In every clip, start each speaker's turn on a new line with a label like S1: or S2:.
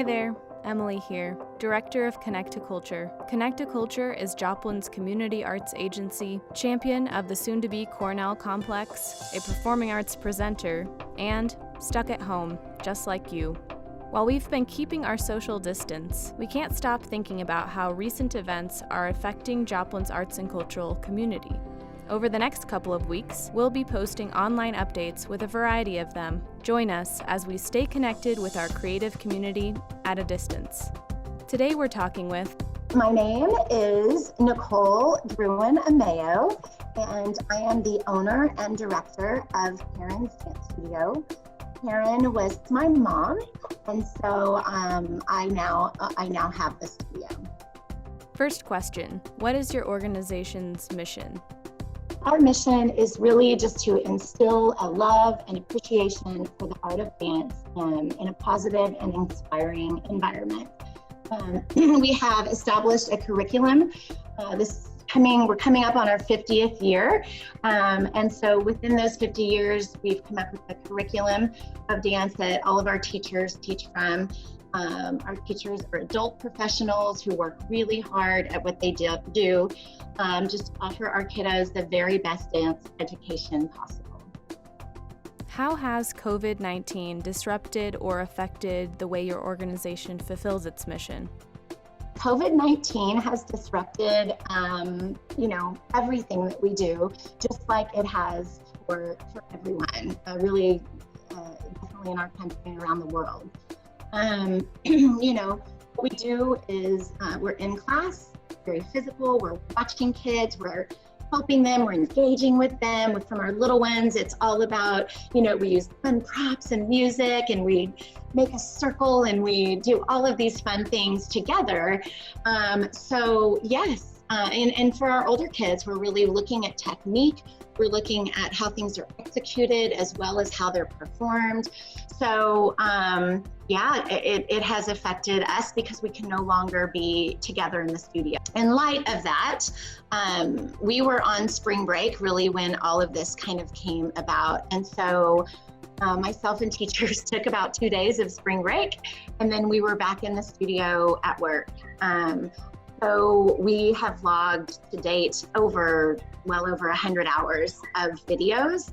S1: there, Emily here, Director of Connect2Culture. Connect2Culture is Joplin's community arts agency, champion of the soon-to-be Cornell Complex, a performing arts presenter, and stuck at home, just like you. While we've been keeping our social distance, we can't stop thinking about how recent events are affecting Joplin's arts and cultural community. Over the next couple of weeks, we'll be posting online updates with a variety of them. Join us as we stay connected with our creative community at a distance. Today we're talking with...
S2: My name is Nicole Drouin Amayo, and I am the owner and director of Karen's Dance Studio. Karen was my mom, and so I now have the studio.
S1: First question, what is your organization's mission?
S2: Our mission is really just to instill a love and appreciation for the art of dance in a positive and inspiring environment. We have established a curriculum. We're coming up on our 50th year. And so within those 50 years, we've come up with a curriculum of dance that all of our teachers teach from. Our teachers are adult professionals who work really hard at what they do, just to offer our kiddos the very best dance education possible.
S1: How has COVID-19 disrupted or affected the way your organization fulfills its mission?
S2: COVID-19 has disrupted, everything that we do, just like it has for everyone, definitely in our country and around the world. What we do is we're in class, very physical, we're watching kids, we're helping them, we're engaging with them. From our little ones, it's all about, we use fun props and music, and we make a circle, and we do all of these fun things together. So yes, and for our older kids, we're really looking at technique. We're looking at how things are executed as well as how they're performed. So it has affected us because we can no longer be together in the studio. In light of that, we were on spring break really when all of this kind of came about. And so myself and teachers took about 2 days of spring break, and then we were back in the studio at work. So we have logged to date well over 100 hours of videos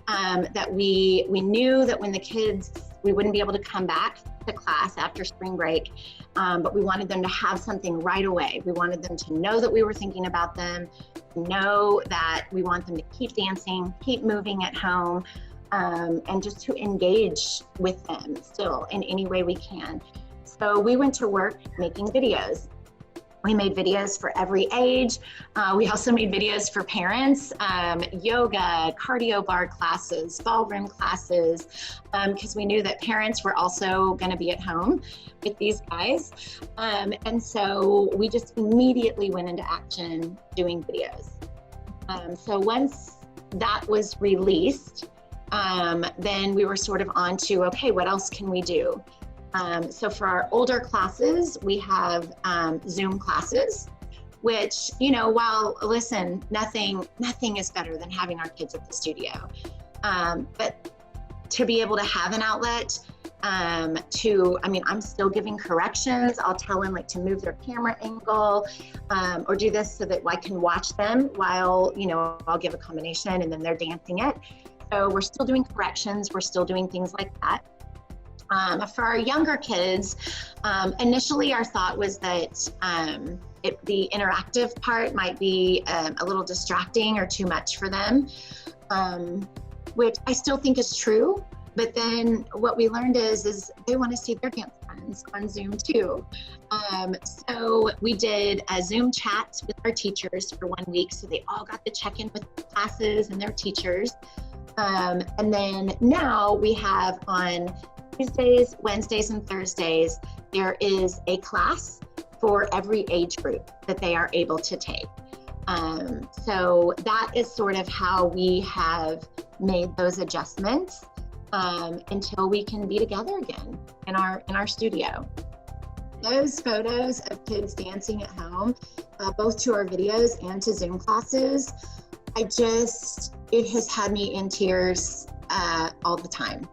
S2: that we knew that when the kids, we wouldn't be able to come back to class after spring break, but we wanted them to have something right away. We wanted them to know that we were thinking about them, know that we want them to keep dancing, keep moving at home, and just to engage with them still in any way we can. So we went to work making videos. We made videos for every age. We also made videos for parents, yoga, cardio bar classes, ballroom classes, because we knew that parents were also going to be at home with these guys. And so we just immediately went into action doing videos. So once that was released, then we were sort of on to, okay, what else can we do? So for our older classes, we have Zoom classes, which, listen, nothing is better than having our kids at the studio. But to be able to have an outlet, I'm still giving corrections. I'll tell them to move their camera angle, or do this so that I can watch them while, I'll give a combination and then they're dancing it. So we're still doing corrections. We're still doing things like that. For our younger kids, initially our thought was that the interactive part might be a little distracting or too much for them, which I still think is true. But then what we learned is they want to see their dance friends on Zoom too. So we did a Zoom chat with our teachers for 1 week, so they all got to check in with classes and their teachers. And then now we have on Tuesdays, Wednesdays, and Thursdays, there is a class for every age group that they are able to take. So that is sort of how we have made those adjustments until we can be together again in our studio. Those photos of kids dancing at home, both to our videos and to Zoom classes, it has had me in tears all the time.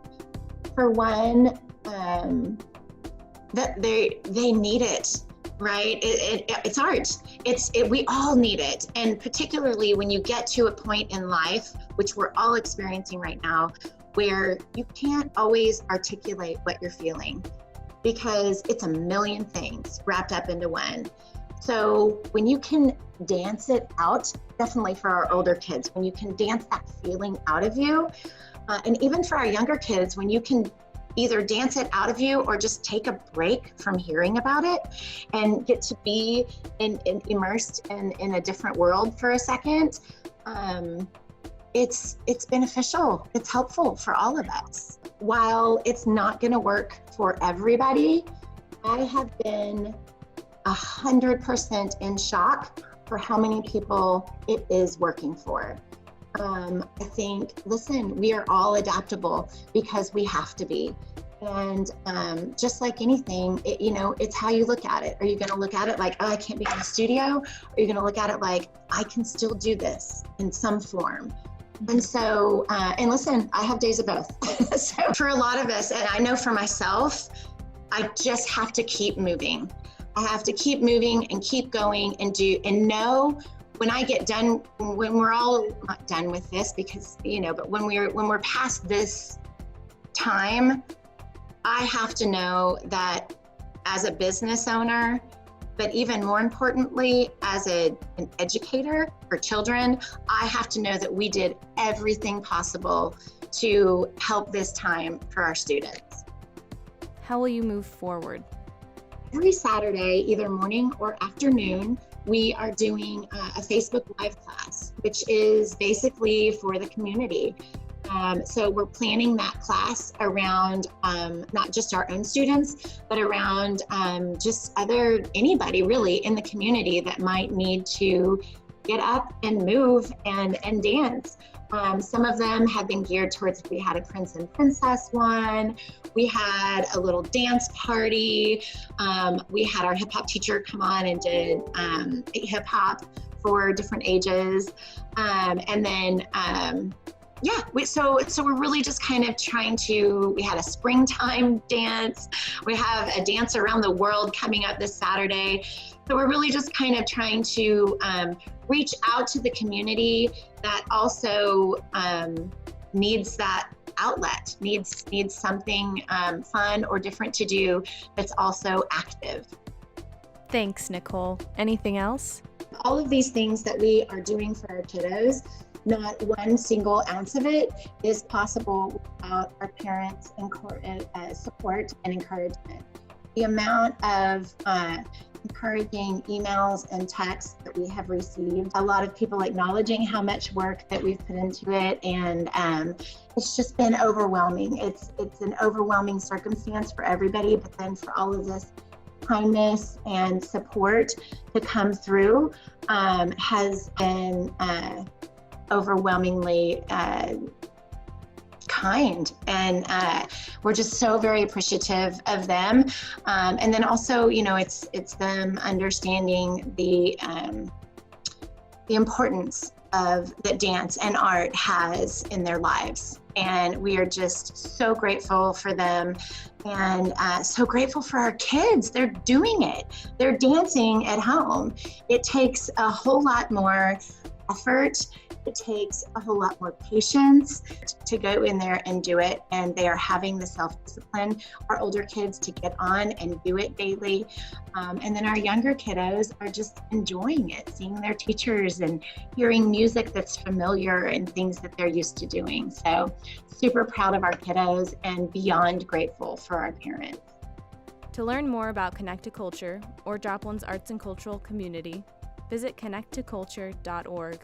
S2: For one, that they need it, right? It's art. We all need it. And particularly when you get to a point in life, which we're all experiencing right now, where you can't always articulate what you're feeling because it's a million things wrapped up into one. So when you can dance it out, definitely for our older kids, when you can dance that feeling out of you, and even for our younger kids, when you can either dance it out of you or just take a break from hearing about it and get to be immersed in a different world for a second, it's beneficial. It's helpful for all of us. While it's not going to work for everybody, I have been 100% in shock for how many people it is working for. I think, listen, we are all adaptable because we have to be. And just like anything, it's how you look at it. Are you going to look at it like, oh, I can't be in the studio? Or are you going to look at it like, I can still do this in some form? And so, and listen, I have days of both. So for a lot of us, and I know for myself, I just have to keep moving. I have to keep moving and keep going and know when I get done, when we're all not done with this because, but when we're past this time, I have to know that as a business owner, but even more importantly, as an educator for children, I have to know that we did everything possible to help this time for our students.
S1: How will you move forward?
S2: Every Saturday, either morning or afternoon, we are doing a Facebook Live class, which is basically for the community. So we're planning that class around not just our own students, but around just anybody really in the community that might need to get up and move and dance. Some of them have been geared towards, we had a Prince and Princess one, we had a little dance party, we had our hip hop teacher come on and did hip hop for different ages, and then so we're really just kind of trying to, we had a springtime dance, we have a dance around the world coming up this Saturday. So we're really just kind of trying to reach out to the community that also needs that outlet, needs something fun or different to do that's also active.
S1: Thanks, Nicole. Anything else?
S2: All of these things that we are doing for our kiddos, not one single ounce of it is possible without our parents' support and encouragement. The amount of encouraging emails and texts that we have received, a lot of people acknowledging how much work that we've put into it, and it's just been overwhelming. It's an overwhelming circumstance for everybody, but then for all of this kindness and support to come through has been overwhelmingly kind, and we're just so very appreciative of them, and then also it's them understanding the importance of that dance and art has in their lives, and we are just so grateful for them, and so grateful for our kids. They're doing it, they're dancing at home. It takes a whole lot more effort. It takes a whole lot more patience to go in there and do it, and they are having the self-discipline, our older kids, to get on and do it daily, and then our younger kiddos are just enjoying it, seeing their teachers and hearing music that's familiar and things that they're used to doing. So super proud of our kiddos and beyond grateful for our parents.
S1: To learn more about Connect2Culture or Joplin's arts and cultural community, visit Connect2Culture.org.